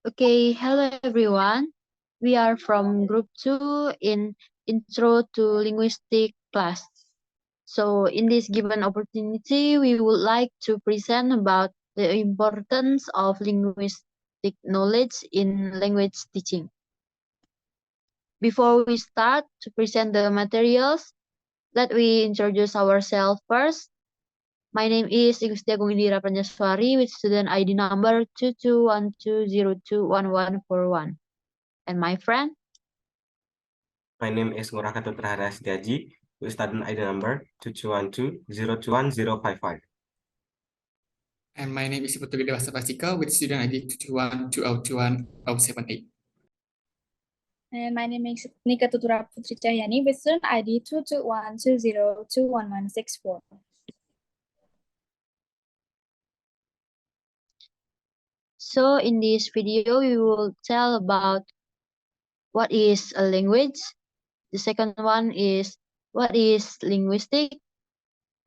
Okay, hello everyone. We are from Group 2 in Intro to Linguistic class. So in this given opportunity, we would like to present about the importance of linguistic knowledge in language teaching. Before we start to present the materials, let we introduce ourselves first. My name is Gusti Agung Indira Pradnyaswari with student ID number 2212021141. And my friend? My name is Ngurah Ketut Raharya Sidiaji with student ID number 2212021055. And my name is Putri Pastika with student ID 212021078. And my name is Ketut Putri Cahyani with student ID 22120211164. So in this video, we will tell about what is a language. The second one is what is linguistic.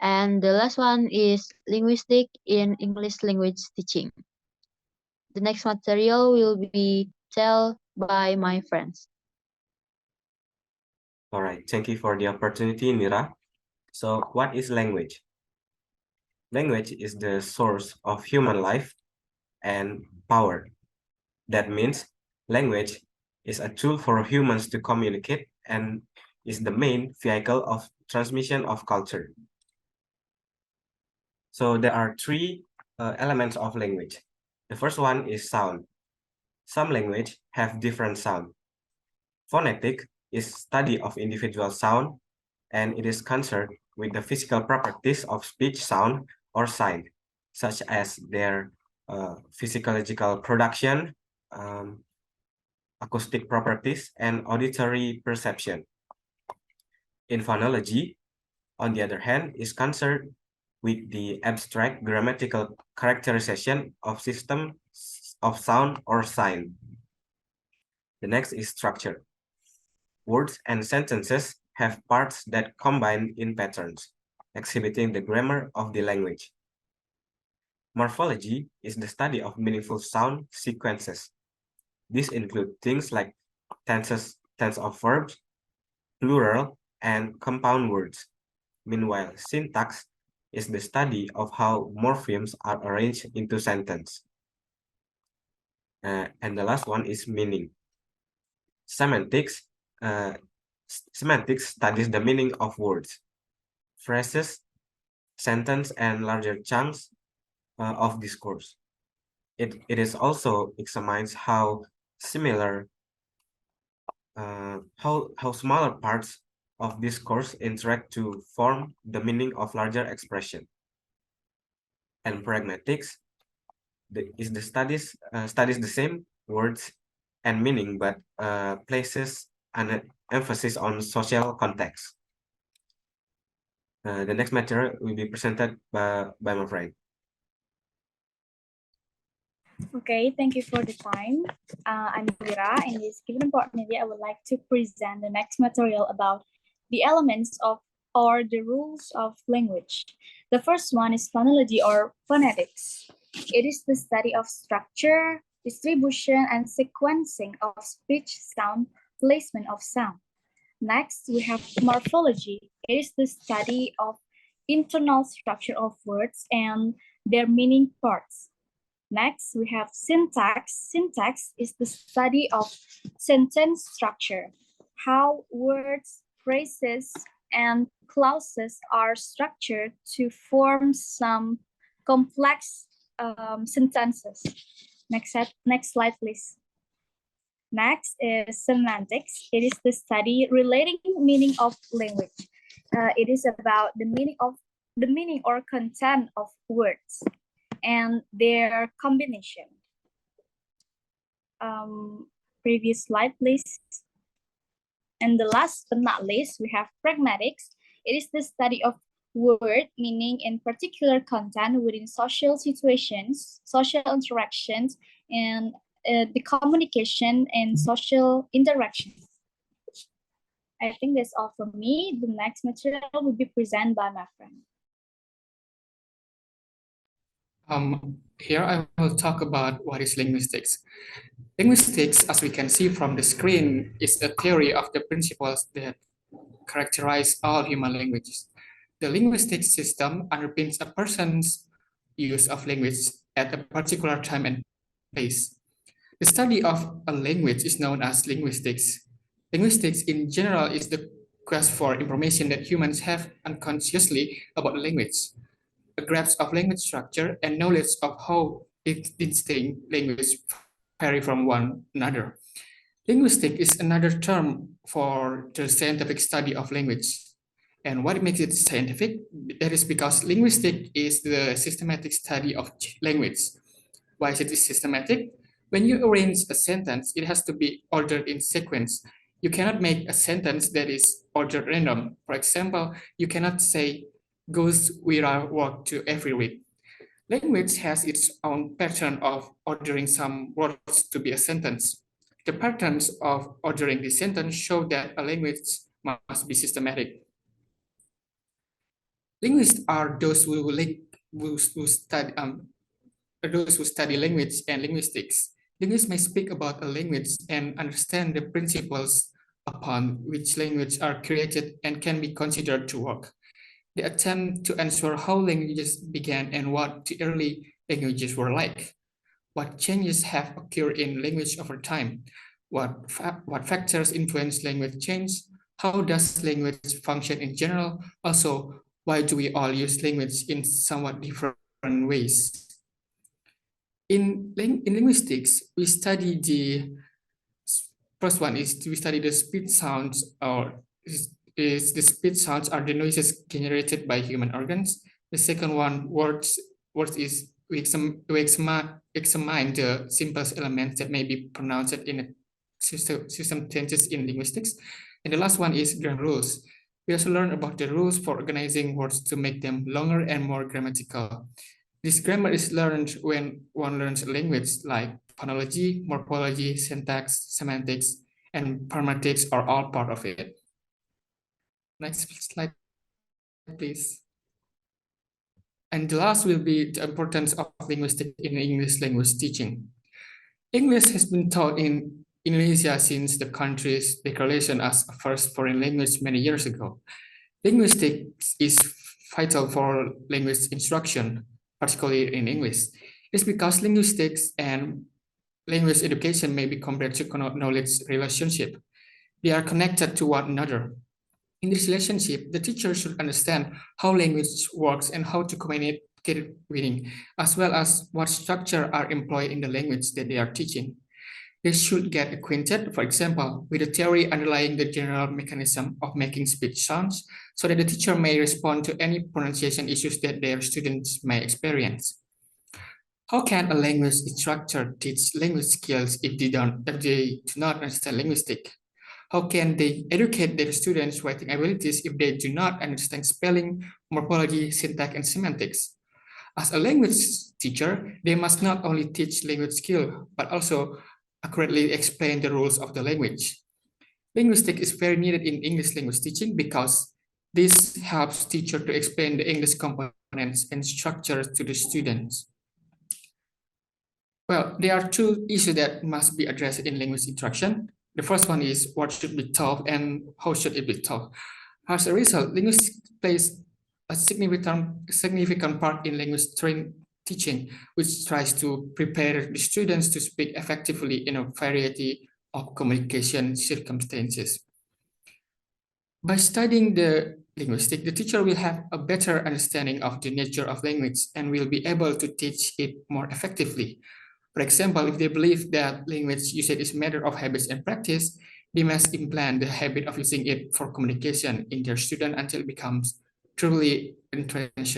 And the last one is linguistic in English language teaching. The next material will be told by my friends. All right, thank you for the opportunity, Indira. So what is language? Language is the source of human life and power. That means language is a tool for humans to communicate and is the main vehicle of transmission of culture. So there are three elements of language. The first one is sound. Some language have different sound. Phonetic is study of individual sound, and it is concerned with the physical properties of speech sound or sign, such as their physiological production, acoustic properties, and auditory perception. In phonology, on the other hand, is concerned with the abstract grammatical characterization of systems of sound or sign. The next is structure. Words and sentences have parts that combine in patterns, exhibiting the grammar of the language. Morphology is the study of meaningful sound sequences. These include things like tense of verbs, plural, and compound words. Meanwhile, syntax is the study of how morphemes are arranged into sentence. And the last one is meaning. Semantics studies the meaning of words, phrases, sentence, and larger chunks of discourse. It is also examines how similar how smaller parts of discourse interact to form the meaning of larger expression. And pragmatics is the studies the same words and meaning, but places an emphasis on social context. The next material will be presented by my friend. Okay, thank you for the time. I'm Wira. In this given opportunity, I would like to present the next material about the elements of or the rules of language. The first one is phonology or phonetics. It is the study of structure, distribution, and sequencing of speech sound, placement of sound. Next, we have morphology. It is the study of internal structure of words and their meaning parts. Next, we have syntax. Syntax is the study of sentence structure, how words, phrases, and clauses are structured to form some complex sentences. Next slide, please. Next is semantics. It is the study relating meaning of language. It is about the meaning or content of words and their combination. Previous slide, please. And the last but not least, we have pragmatics. It is the study of word meaning in particular content within social situations, social interactions, and the communication and social interactions. I think that's all from me. The next material will be presented by my friend. Here I will talk about what is linguistics. Linguistics, as we can see from the screen, is a theory of the principles that characterize all human languages. The linguistic system underpins a person's use of language at a particular time and place. The study of a language is known as linguistics. Linguistics in general is the quest for information that humans have unconsciously about the language, a grasp of language structure, and knowledge of how distinct language vary from one another. Linguistic is another term for the scientific study of language. And what makes it scientific? That is because linguistic is the systematic study of language. Why is it systematic? When you arrange a sentence, it has to be ordered in sequence. You cannot make a sentence that is ordered random. For example, you cannot say, goes Wira work to every week. Language has its own pattern of ordering some words to be a sentence. The patterns of ordering the sentence show that a language must be systematic. Linguists are those who study language and linguistics. Linguists may speak about a language and understand the principles upon which language are created and can be considered to work. They attempt to answer how languages began and what the early languages were like, what changes have occurred in language over time, what factors influence language change, how does language function in general, also why do we all use language in somewhat different ways. In linguistics, we study the first one is we study the speech sounds, or is the speech sounds are the noises generated by human organs. The second one, words is we examine the simplest elements that may be pronounced in a system tenses in linguistics. And the last one is grammar rules. We also learn about the rules for organizing words to make them longer and more grammatical. This grammar is learned when one learns a language, like phonology, morphology, syntax, semantics, and pragmatics are all part of it. Next slide, please. And the last will be the importance of linguistics in English language teaching. English has been taught in Indonesia since the country's declaration as a first foreign language many years ago. Linguistics is vital for language instruction, particularly in English. It's because linguistics and language education may be compared to knowledge relationship. They are connected to one another. In this relationship, the teacher should understand how language works and how to communicate with, as well as what structure are employed in the language that they are teaching. They should get acquainted, for example, with the theory underlying the general mechanism of making speech sounds, so that the teacher may respond to any pronunciation issues that their students may experience. How can a language instructor teach language skills if they do not understand linguistics? How can they educate their students' writing abilities if they do not understand spelling, morphology, syntax, and semantics? As a language teacher, they must not only teach language skill, but also accurately explain the rules of the language. Linguistics is very needed in English language teaching because this helps teacher to explain the English components and structures to the students. Well, there are two issues that must be addressed in language instruction. The first one is what should be taught and how should it be taught. As a result, linguistics plays a significant part in language teaching, which tries to prepare the students to speak effectively in a variety of communication circumstances. By studying the linguistics, the teacher will have a better understanding of the nature of language and will be able to teach it more effectively. For example, if they believe that language usage is a matter of habits and practice, they must implant the habit of using it for communication in their student until it becomes truly entrenched.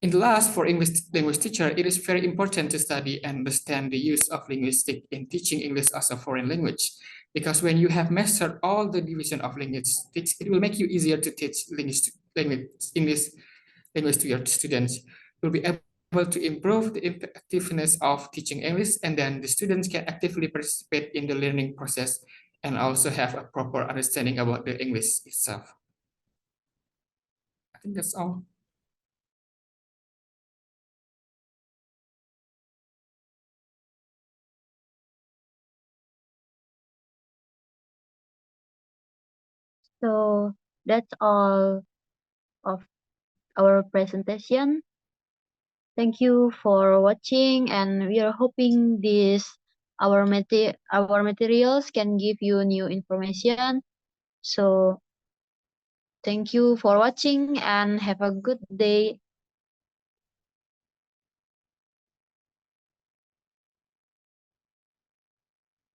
In the last, for English language teacher, it is very important to study and understand the use of linguistics in teaching English as a foreign language. Because when you have mastered all the division of language, it will make you easier to teach English language to your students. You'll be able to improve the effectiveness of teaching English, and then the students can actively participate in the learning process and also have a proper understanding about the English itself. I think that's all. So that's all of our presentation. Thank you for watching, and we are hoping our materials can give you new information. So thank you for watching and have a good day.